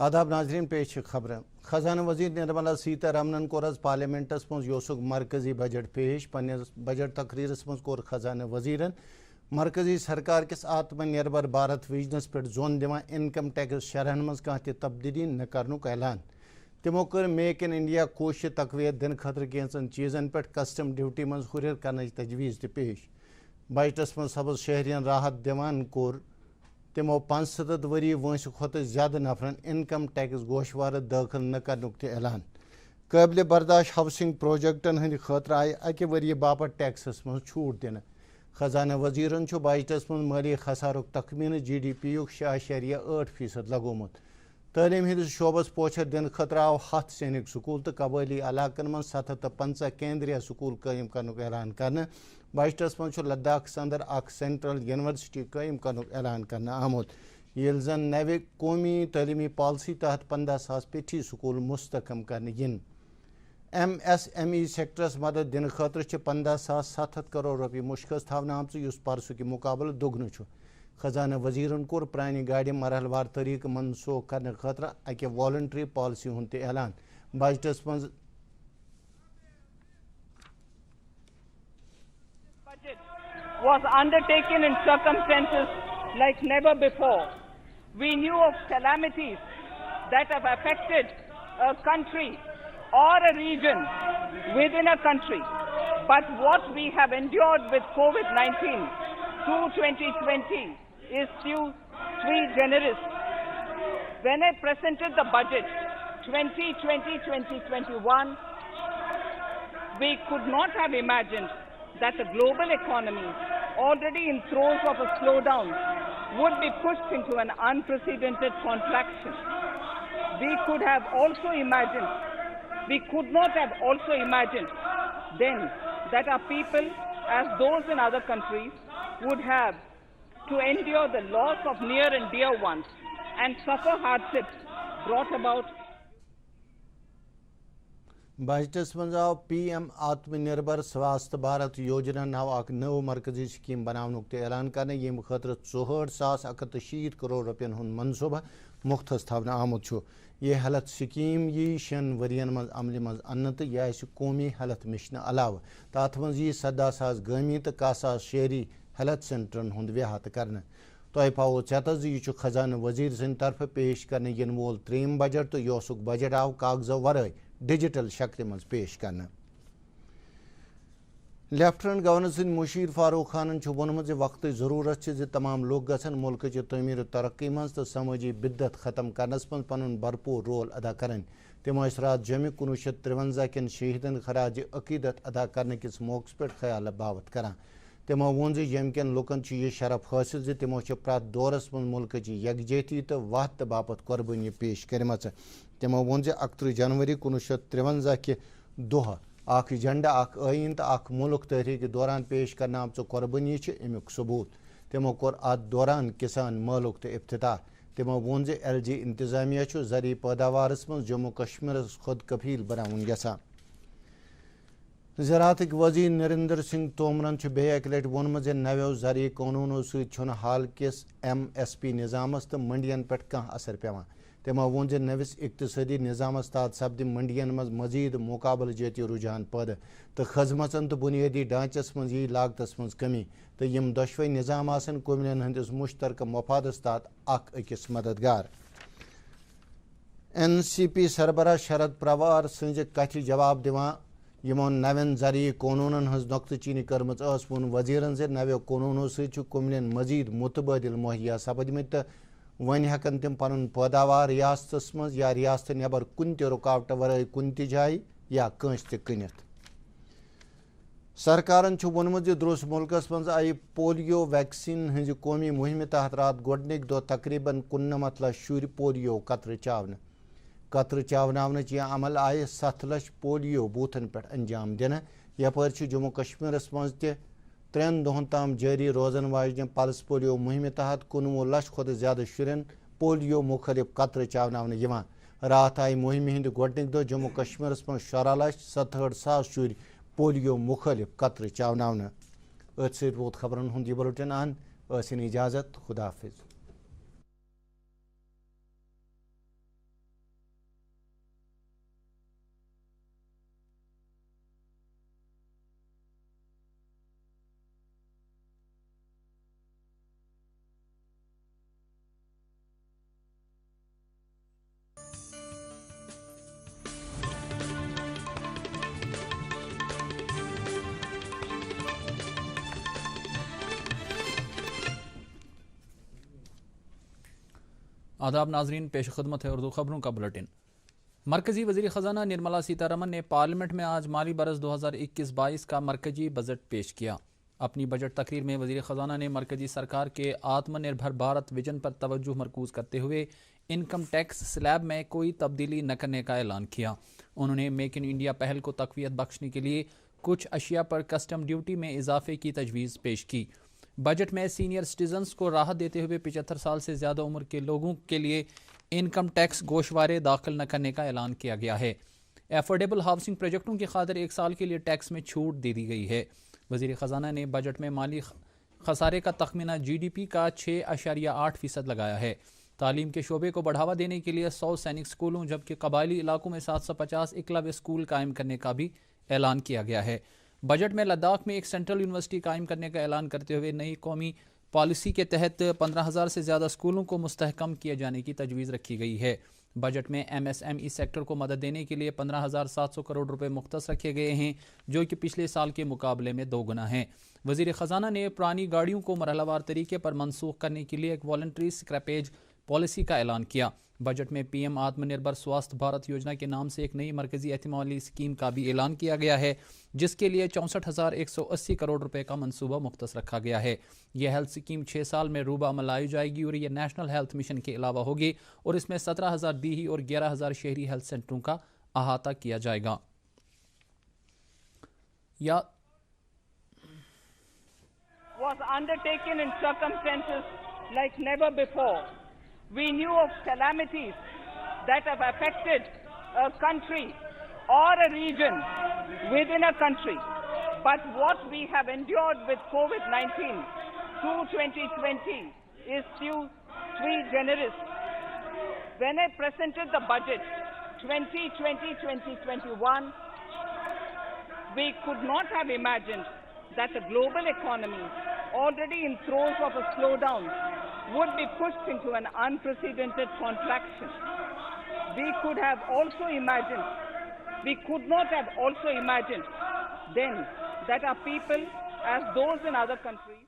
آداب ناظرین، پیش خبر خزانہ وزیر نرملا سیتارمن کور پارلیمنٹس مز یوسک مرکزی بجٹ پیش پنس بجٹ تقریرس مز کور خزانہ وزیرن مرکزی سرکار کس آتم نربر بھارت ویژنس پہ زون دان انکم ٹیکس شرحن مز کھانا تہ تبدیلی نہ کرنک اعلان تمو کر میک ان انڈیا کوش تقویت دن خاطر کینچن چیزن پہ کسٹم ڈیوٹی مز ہریر کرنے تجویز تہ پیش بجٹس مز سبز شہرین راحت دیوان کور تمو 75 وری وانس کھت زیادہ نفرن انکم ٹیکس گوشوار داخل نہ کرنک تہ اعلان قابل برداشت ہاؤسنگ پروجیکٹن ہند خاطر آئی اکہ وری باپت ٹیکسس مز چھوٹ دن خزانہ وزیرن بجٹس مز مالی خسارک تخمینہ جی ڈی پی یک 6.8% لگومت تعلیم ہندس شعبس پوچھر دن خاطر آو 7 سینک سکول تو قبائلی علاقن من 750 کیندریہ سکول قائم کرنک اعلان کرنا بجٹس مز لداخ اندر اخ سینٹرل یونیورسٹی قائم کرنک اعلان کرنا آمت یل زن نو قومی تعلیمی پالسی تحت 15,000 پیٹھی سکول مستحکم کرنے ین M S M E sectors مدد دن خاطر 15,700 کروڑ روپیہ مشخص تھونہ آمت اس پرسو کہ مقابل دگن خزانہ وزیرن کور پرانہ گاڑی مرحل وار طریقہ منسوخ کرنے خاطر اکہ والنٹری پالسی ہند اعلان بجٹس مز was undertaken in circumstances like never before. We knew of calamities that have affected a country or a region within a country. But what we have endured with COVID-19 through 2020 is sui generis. When I presented the budget 2020-2021, we could not have imagined that the global economy, already in throes of a slowdown, would be pushed into an unprecedented contraction. We could not have also imagined then that our people, as those in other countries, would have to endure the loss of near and dear ones and suffer hardships brought about. Budgets مز آو P M آتم نربر سواستھ بھارت یوجنا نو اخ نو مرکزی scheme بناونک تہ اعلان کرنے M خاطر 64,160 کروڑ روپین ہند منصوبہ مختص تھونہ آمت یہ ہیلتھ سکیم یہ 6 ورین مز عمل مز ان تو یہ آسہ قومی ہیلتھ مشن علاوہ تات مز یہ 17,000 گامی تو 1,000 شہری ہیلتھ سینٹرن ہند وحات کرنے تہ پاو ژےٚ یہ خزانہ وزیر سند طرف پیش کرنے ین وول 3یم بجٹ تو یوسک بجٹ آو کاغذو ورائے ڈیجیٹل شکل مز پیش کرنا لیفٹنٹ گورنر سند مشیر فاروق خانن وونمت وقت ضرورت تمام لوگ گھن ملک چہ تعمیر ترقی مز تو سماجی بدت ختم کرنس مز پن بھرپور رول ادا کریں تم رات جمع 1953 کن شہیدن خراج عقیدت ادا کرنے کس موقع پہ خیال باوت کران تمو وون یم کن لکن یہ شرف حاصل تمو پرت دورس من ملک یکجہتی تو وحدت باپت قربانی پیش کرم تمو وون 31 جنوری 1953 کہ دہ اخ ایجنڈا اخ آئین تو اخ ملک تحریک دوران پیش کرنے آمچ قربانی امیک ثبوت تمو کور ات دوران کسان مالک تو افتتاح تمو وون ایل جی انتظامیہ زرعی پیداوارس من جموں کشمیرس خود کفیل بناون یژھان زراعت وزیر نریندر سنگھ تومرن بیٚیہِ اکہِ لٹہِ ووٚنمُت نویو زرعی قونوٗنو سۭتۍ چھُنہٕ حال کِس MSP نظامس تہٕ منڈین پٮ۪ٹھ کانٛہہ اثر پیوان تمو ووٚن نٔوِس اقتصٲدی نظامس تحت سپدِ منڈین منٛز مزید مقابلہٕ جٲتی رجحان پٲدٕ تہٕ خدمژن تہٕ بُنیٲدی ڈھانچس منٛز یی لاگتس منٛز کمی تہٕ یِم دۄشوے نظام آسن قومین ہٕنٛدِس مشترکہٕ مفادس تحت اکھ أکِس مددگار NCP سربراہ شرد پوار سٕنٛزِ کتھِ جواب دِوان یمو نوین زرعی قونوٗنن ہٕنٛز نۄقطہٕ چینی کٔرمٕژ ٲس ووٚن وزیرن نویو قونوٗنو سۭتۍ چھُ قومین مزید متبادل مہیا سپدمٕتۍ تہٕ وۄنۍ ہٮ۪کن تِم پنُن پٲداوار ریاستس منٛز یا ریاستہٕ نٮ۪بر کُنہِ تہِ رُکاوٹہٕ ورٲے کُنہِ تہِ جایہِ یا کٲنٛسہِ تہِ کٕنِتھ سرکارن چھُ ووٚنمُت درٛوس مُلکس منٛز آیہِ پولیو ویکسیٖن ہٕنٛزِ قومی مُہِمہِ تحت راتھ گۄڈنِکۍ دۄہ تقریباً 99 لچھ شُرۍ پولیو قطرٕ چاونہٕ قطرٕ چاوناونٕچ یہِ عمل آیہِ 7 لچھ پولیو بوٗتھن پٮ۪ٹھ انجام دِنہٕ یپٲرۍ چھُ جموں کشمیرس منٛز تہِ 3 دۄہن تام جٲری روزن واجنہِ پلس پولیو مُہِمہِ تحت 19 لچھ کھۄتہٕ زیادٕ شُرٮ۪ن پولیو مُخٲلِف قطرٕ چاوناونہٕ یِوان راتھ آیہِ مُہِمہِ ہٕنٛدِ گۄڈنِکۍ دۄہ جموں کشمیرس منٛز 16,67,000 شُرۍ پولیو مُخٲلِف قطرٕ چاوناونہٕ أتھۍ سۭتۍ ووت خبرن ہُنٛد یہِ بُلٹن ان ٲسِن اجازت خدا حافظ آداب ناظرین، پیش خدمت ہے اردو خبروں کا بلٹن۔ مرکزی وزیر خزانہ نرملا سیتارمن نے پارلیمنٹ میں آج مالی برس 2021-22 کا مرکزی بجٹ پیش کیا۔ اپنی بجٹ تقریر میں وزیر خزانہ نے مرکزی سرکار کے آتم نربھر بھارت ویژن پر توجہ مرکوز کرتے ہوئے انکم ٹیکس سلیب میں کوئی تبدیلی نہ کرنے کا اعلان کیا۔ انہوں نے میک ان انڈیا پہل کو تقویت بخشنے کے لیے کچھ اشیاء پر کسٹم ڈیوٹی میں اضافے کی تجویز پیش کی۔ بجٹ میں سینئر سٹیزنز کو راحت دیتے ہوئے 75 سال سے زیادہ عمر کے لوگوں کے لیے انکم ٹیکس گوشوارے داخل نہ کرنے کا اعلان کیا گیا ہے۔ ایفورڈیبل ہاؤسنگ پروجیکٹوں کی خاطر 1 سال کے لیے ٹیکس میں چھوٹ دے دی گئی ہے۔ وزیر خزانہ نے بجٹ میں مالی خسارے کا تخمینہ جی ڈی پی کا 6.8% لگایا ہے۔ تعلیم کے شعبے کو بڑھاوا دینے کے لیے 100 سینک اسکولوں جبکہ قبائلی علاقوں میں 750 ایکلویہ اسکول قائم کرنے کا بھی اعلان کیا گیا ہے۔ بجٹ میں لداخ میں ایک سینٹرل یونیورسٹی قائم کرنے کا اعلان کرتے ہوئے نئی قومی پالیسی کے تحت 15,000 سے زیادہ اسکولوں کو مستحکم کیے جانے کی تجویز رکھی گئی ہے۔ بجٹ میں M S M E sector کو مدد دینے کے لیے 15,700 کروڑ روپے مختص رکھے گئے ہیں، جو کہ پچھلے سال کے مقابلے میں 2 گنا ہیں۔ وزیر خزانہ نے پرانی گاڑیوں کو مرحلہ وار طریقے پر منسوخ کرنے کے لیے ایک والنٹری اسکریپیج پالیسی کا اعلان کیا۔ بجٹ میں پی ایم آتم نربھر سواستھ بھارت یوجنا کے نام سے ایک نئی مرکزی احتمالی اسکیم کا بھی اعلان کیا گیا ہے، جس کے لیے 64,180 کروڑ روپے کا منصوبہ مختص رکھا گیا ہے۔ یہ ہیلتھ اسکیم 6 سال میں روبہ عمل لائی جائے گی اور یہ نیشنل ہیلتھ مشن کے علاوہ ہوگی اور اس میں 17,000 دیہی اور 11,000 شہری ہیلتھ سینٹروں کا احاطہ کیا جائے گا۔ Was undertaken in circumstances like never before. We knew of calamities that have affected a country or a region within a country. But what we have endured with COVID-19 through 2020 is sui generis. When I presented the budget 2020-2021, we could not have imagined that the global economy, already in throes of a slowdown, would be pushed into an unprecedented contraction. We could not have also imagined then that our people, as those in other countries.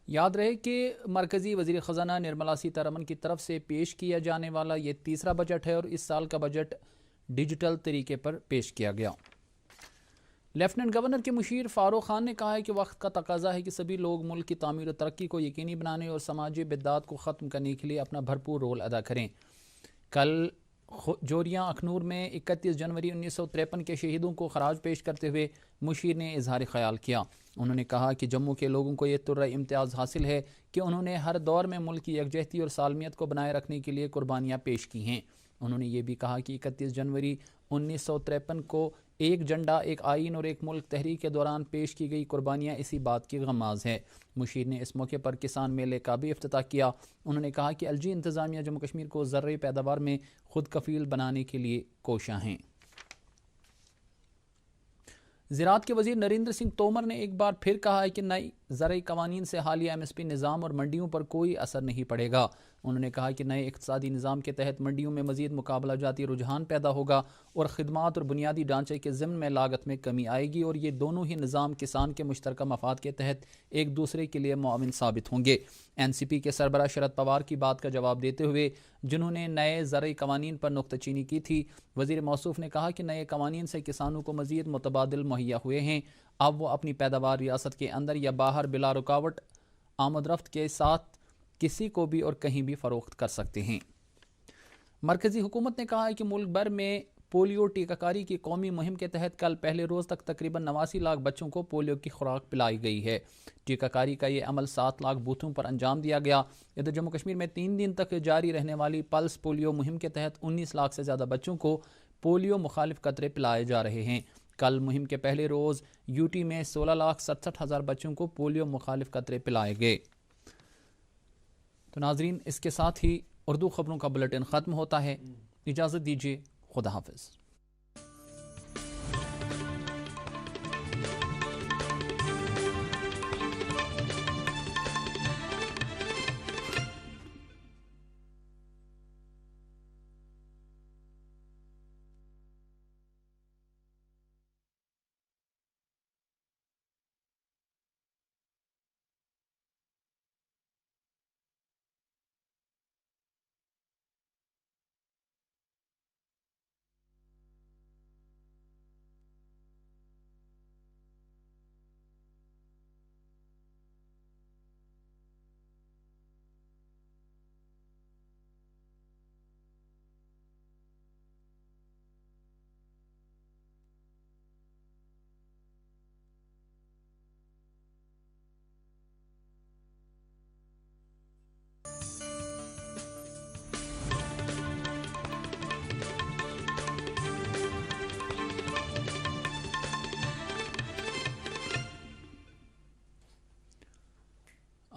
یاد رہے کہ مرکزی وزیر خزانہ نرملا سیتارمن کی طرف سے پیش کیا جانے والا یہ تیسرا بجٹ ہے اور اس سال کا بجٹ ڈیجیٹل طریقے پر پیش کیا گیا۔ لیفٹیننٹ گورنر کے مشیر فاروق خان نے کہا ہے کہ وقت کا تقاضا ہے کہ سبھی لوگ ملک کی تعمیر و ترقی کو یقینی بنانے اور سماجی بدعات کو ختم کرنے کے لیے اپنا بھرپور رول ادا کریں۔ کل جوریاں اخنور میں 31 جنوری 1953 کے شہیدوں کو خراج پیش کرتے ہوئے مشیر نے اظہار خیال کیا۔ انہوں نے کہا کہ جموں کے لوگوں کو یہ ترہ امتیاز حاصل ہے کہ انہوں نے ہر دور میں ملک کی یکجہتی اور سالمیت کو بنائے رکھنے کے لیے قربانیاں پیش کی ہیں۔ انہوں نے یہ بھی کہا کہ 31 جنوری 1953 کو ایک جھنڈا، ایک آئین اور ایک ملک تحریک کے دوران پیش کی گئی قربانیاں اسی بات کی غماز ہے۔ مشیر نے اس موقع پر کسان میلے کا بھی افتتاح کیا۔ انہوں نے کہا کہ ایل جی انتظامیہ جموں کشمیر کو زرعی پیداوار میں خود کفیل بنانے کے لیے کوشاں ہیں۔ زراعت کے وزیر نریندر سنگھ تومر نے ایک بار پھر کہا ہے کہ نئے زرعی قوانین سے حالیہ ایم ایس پی نظام اور منڈیوں پر کوئی اثر نہیں پڑے گا۔ انہوں نے کہا کہ نئے اقتصادی نظام کے تحت منڈیوں میں مزید مقابلہ جاتی رجحان پیدا ہوگا اور خدمات اور بنیادی ڈھانچے کے ضمن میں لاگت میں کمی آئے گی اور یہ دونوں ہی نظام کسان کے مشترکہ مفاد کے تحت ایک دوسرے کے لیے معاون ثابت ہوں گے۔ این سی پی کے سربراہ شرد پوار کی بات کا جواب دیتے ہوئے، جنہوں نے نئے زرعی قوانین پر نکتہ چینی کی تھی، وزیر موصوف نے کہا کہ نئے قوانین سے کسانوں کو مزید متبادل مہیا ہوئے ہیں۔ اب وہ اپنی پیداوار ریاست کے اندر یا باہر بلا رکاوٹ آمد رفت کے ساتھ کسی کو بھی اور کہیں بھی فروخت کر سکتے ہیں۔ مرکزی حکومت نے کہا ہے کہ ملک بھر میں پولیو ٹیکہ کاری کی قومی مہم کے تحت کل پہلے روز تک تقریباً 89 لاکھ بچوں کو پولیو کی خوراک پلائی گئی ہے۔ ٹیکہ کاری کا یہ عمل 7 لاکھ بوتھوں پر انجام دیا گیا۔ ادھر جموں کشمیر میں 3 دن تک جاری رہنے والی پلس پولیو مہم کے تحت 19 لاکھ سے زیادہ بچوں کو پولیو مخالف قطرے پلائے جا رہے ہیں۔ کل مہم کے پہلے روز یو ٹی میں 16,67,000 بچوں کو پولیو مخالف قطرے پلائے گئے۔ تو ناظرین، اس کے ساتھ ہی اردو خبروں کا بلٹن ختم ہوتا ہے۔ اجازت دیجیے، خدا حافظ۔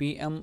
PM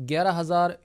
11,000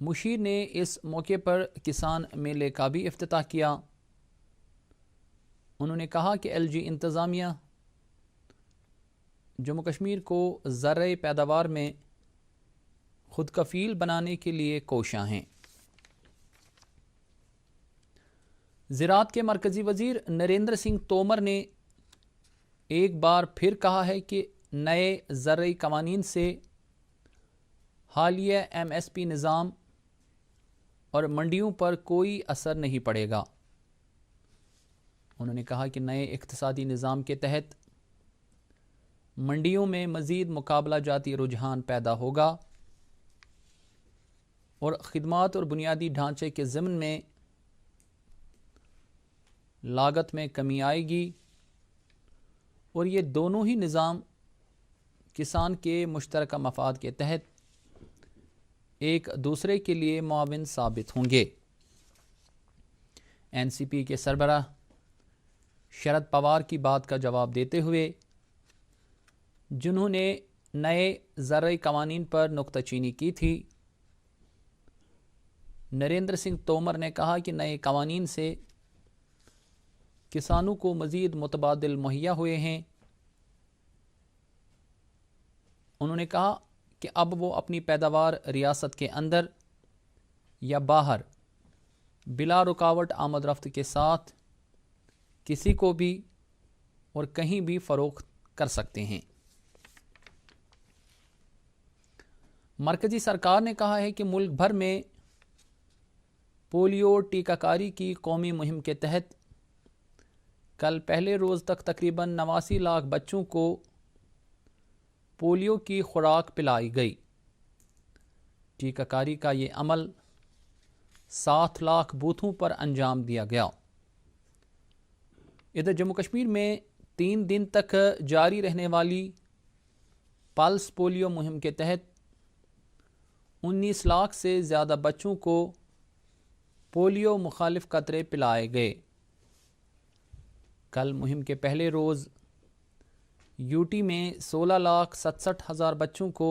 مشیر نے اس موقع پر کسان میلے کا بھی افتتاح کیا۔ انہوں نے کہا کہ ایل جی انتظامیہ جموں کشمیر کو زرعی پیداوار میں خود کفیل بنانے کے لیے کوشاں ہیں۔ زراعت کے مرکزی وزیر نریندر سنگھ تومر نے ایک بار پھر کہا ہے کہ نئے زرعی قوانین سے حالیہ ایم ایس پی نظام اور منڈیوں پر کوئی اثر نہیں پڑے گا۔ انہوں نے کہا کہ نئے اقتصادی نظام کے تحت منڈیوں میں مزید مقابلہ جاتی رجحان پیدا ہوگا اور خدمات اور بنیادی ڈھانچے کے ضمن میں لاگت میں کمی آئے گی، اور یہ دونوں ہی نظام کسان کے مشترکہ مفاد کے تحت ایک دوسرے کے لیے معاون ثابت ہوں گے۔ این سی پی کے سربراہ شرد پوار کی بات کا جواب دیتے ہوئے، جنہوں نے نئے زرعی قوانین پر نکتہ چینی کی تھی، نریندر سنگھ تومر نے کہا کہ نئے قوانین سے کسانوں کو مزید متبادل مہیا ہوئے ہیں۔ انہوں نے کہا کہ اب وہ اپنی پیداوار ریاست کے اندر یا باہر بلا رکاوٹ آمد رفت کے ساتھ کسی کو بھی اور کہیں بھی فروخت کر سکتے ہیں۔ مرکزی سرکار نے کہا ہے کہ ملک بھر میں پولیو ٹیکہ کاری کی قومی مہم کے تحت کل پہلے روز تک تقریباً 89 لاکھ بچوں کو پولیو کی خوراک پلائی گئی۔ ٹیکہ کاری کا یہ عمل 7 لاکھ بوتھوں پر انجام دیا گیا۔ ادھر جموں کشمیر میں 3 دن تک جاری رہنے والی پلس پولیو مہم کے تحت 19 لاکھ سے زیادہ بچوں کو پولیو مخالف قطرے پلائے گئے۔ کل مہم کے پہلے روز یو ٹی میں 16,67,000 بچوں کو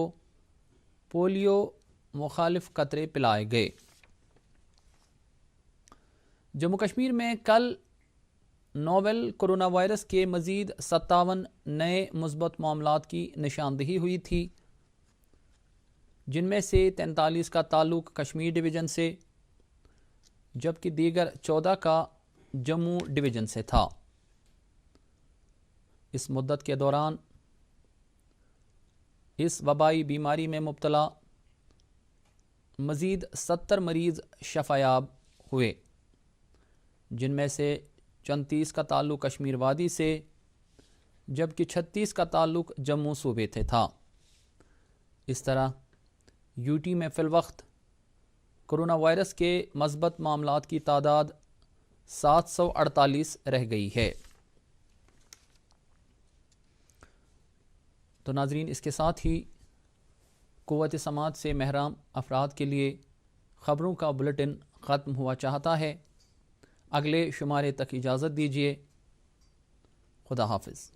پولیو مخالف قطرے پلائے گئے۔ جموں کشمیر میں کل نوویل کرونا وائرس کے مزید 57 نئے مثبت معاملات کی نشاندہی ہوئی تھی، جن میں سے 43 کا تعلق کشمیر ڈویژن سے جبکہ دیگر 14 کا جموں ڈویژن سے تھا۔ اس مدت کے دوران اس وبائی بیماری میں مبتلا مزید 70 مریض شفایاب ہوئے، جن میں سے 34 کا تعلق کشمیر وادی سے جبکہ 36 کا تعلق جموں صوبے سے تھا۔ اس طرح یو ٹی میں فی الوقت کرونا وائرس کے مثبت معاملات کی تعداد 748 رہ گئی ہے۔ تو ناظرین، اس کے ساتھ ہی قوت سماعت سے محروم افراد کے لیے خبروں کا بلیٹن ختم ہوا چاہتا ہے۔ اگلے شمارے تک اجازت دیجیے۔ خدا حافظ۔